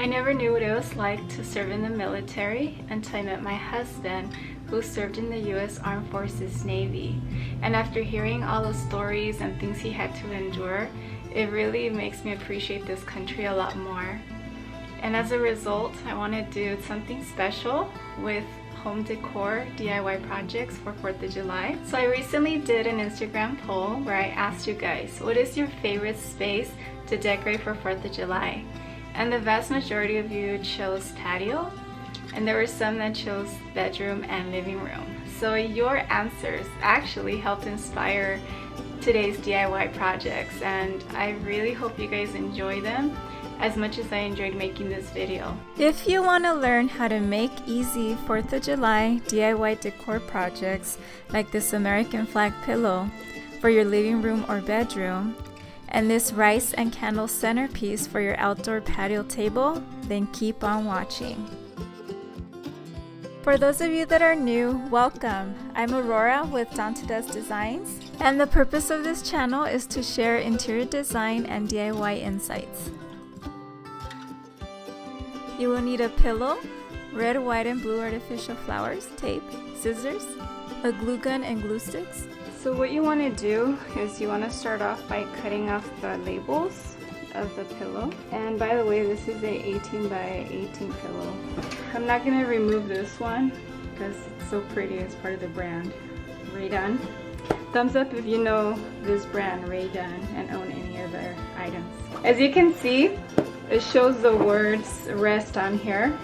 I never knew what it was like to serve in the military until I met my husband, who served in the US Armed Forces Navy. And after hearing all the stories and things he had to endure, it really makes me appreciate this country a lot more. And as a result, I want to do something special with home decor DIY projects for 4th of July. So I recently did an Instagram poll where I asked you guys, what is your favorite space to decorate for 4th of July? And the vast majority of you chose patio, and there were some that chose bedroom and living room. So your answers actually helped inspire today's DIY projects, and I really hope you guys enjoy them as much as I enjoyed making this video. If you want to learn how to make easy 4th of July DIY decor projects like this American flag pillow for your living room or bedroom, and this rice and candle centerpiece for your outdoor patio table, then keep on watching. For those of you that are new, welcome. I'm Aurora with DawnDuskDesigns, and the purpose of this channel is to share interior design and DIY insights. You will need a pillow, red, white, and blue artificial flowers, tape, scissors, a glue gun, and glue sticks. So what you want to do is you want to start off by cutting off the labels of the pillow. And by the way, this is a 18 by 18 pillow. I'm not going to remove this one because it's so pretty. It's part of the brand Raydon. Thumbs up if you know this brand Raydon and own any of their items. As you can see, it shows the words rest on here.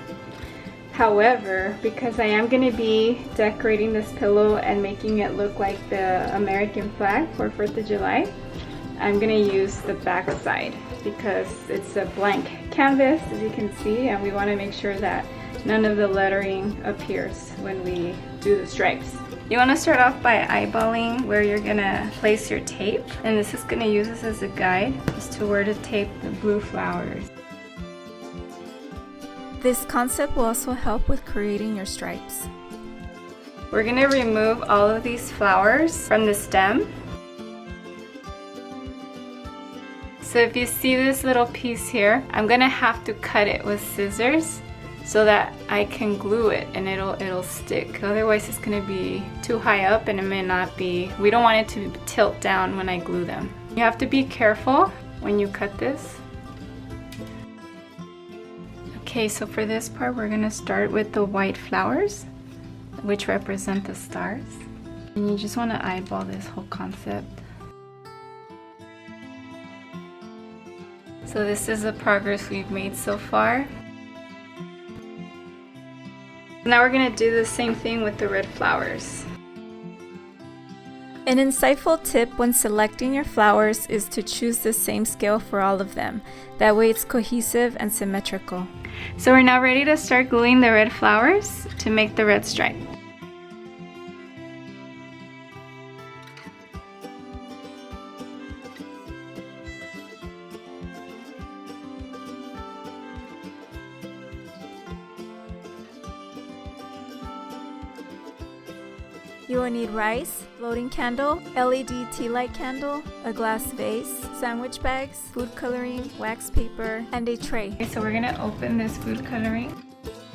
However, because I am going to be decorating this pillow and making it look like the American flag for 4th of July, I'm going to use the back side because it's a blank canvas, as you can see, and we want to make sure that none of the lettering appears when we do the stripes. You want to start off by eyeballing where you're going to place your tape, and this is going to use this as a guide as to where to tape the blue flowers. This concept will also help with creating your stripes. We're going to remove all of these flowers from the stem. So if you see this little piece here, I'm going to have to cut it with scissors so that I can glue it and it'll stick. Otherwise it's going to be too high up and it may not be. We don't want it to tilt down when I glue them. You have to be careful when you cut this. Okay, so for this part we're going to start with the white flowers, which represent the stars. And you just want to eyeball this whole concept. So this is the progress we've made so far. Now we're going to do the same thing with the red flowers. An insightful tip when selecting your flowers is to choose the same scale for all of them. That way it's cohesive and symmetrical. So we're now ready to start gluing the red flowers to make the red stripe. You will need rice, floating candle, LED tea light candle, a glass vase, sandwich bags, food coloring, wax paper, and a tray. Okay, so we're going to open this food coloring,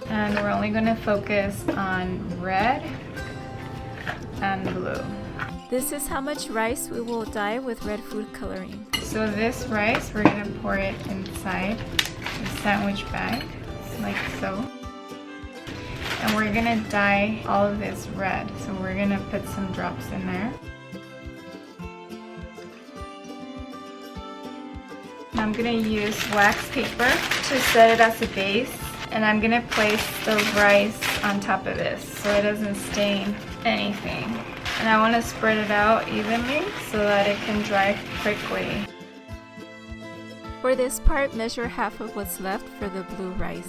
and we're only going to focus on red and blue. This is how much rice we will dye with red food coloring. So this rice, we're going to pour it inside the sandwich bag, like so. And we're gonna dye all of this red, so we're gonna put some drops in there. And I'm gonna use wax paper to set it as a base, and I'm gonna place the rice on top of this so it doesn't stain anything. And I want to spread it out evenly so that it can dry quickly. For this part, measure half of what's left for the blue rice.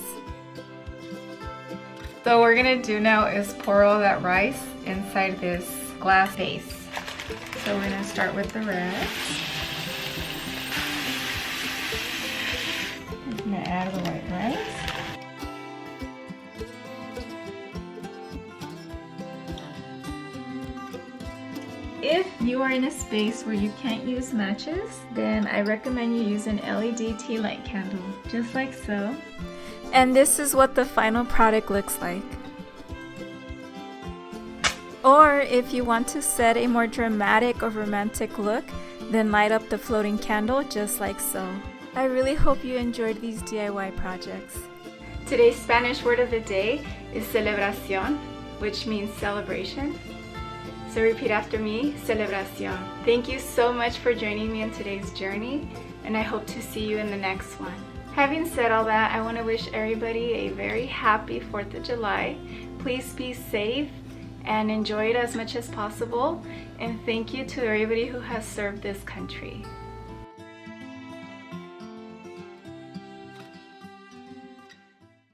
So what we're going to do now is pour all that rice inside this glass vase. So we're going to start with the red. I'm going to add the white rice. If you are in a space where you can't use matches, then I recommend you use an LED tea light candle, just like so. And this is what the final product looks like. Or if you want to set a more dramatic or romantic look, then light up the floating candle just like so. I really hope you enjoyed these DIY projects. Today's Spanish word of the day is ce-le-bra-cion, which means celebration. So repeat after me, ce-le-bra-cion. Thank you so much for joining me on today's journey, and I hope to see you in the next one. Having said all that, I want to wish everybody a very happy 4th of July. Please be safe and enjoy it as much as possible. And thank you to everybody who has served this country.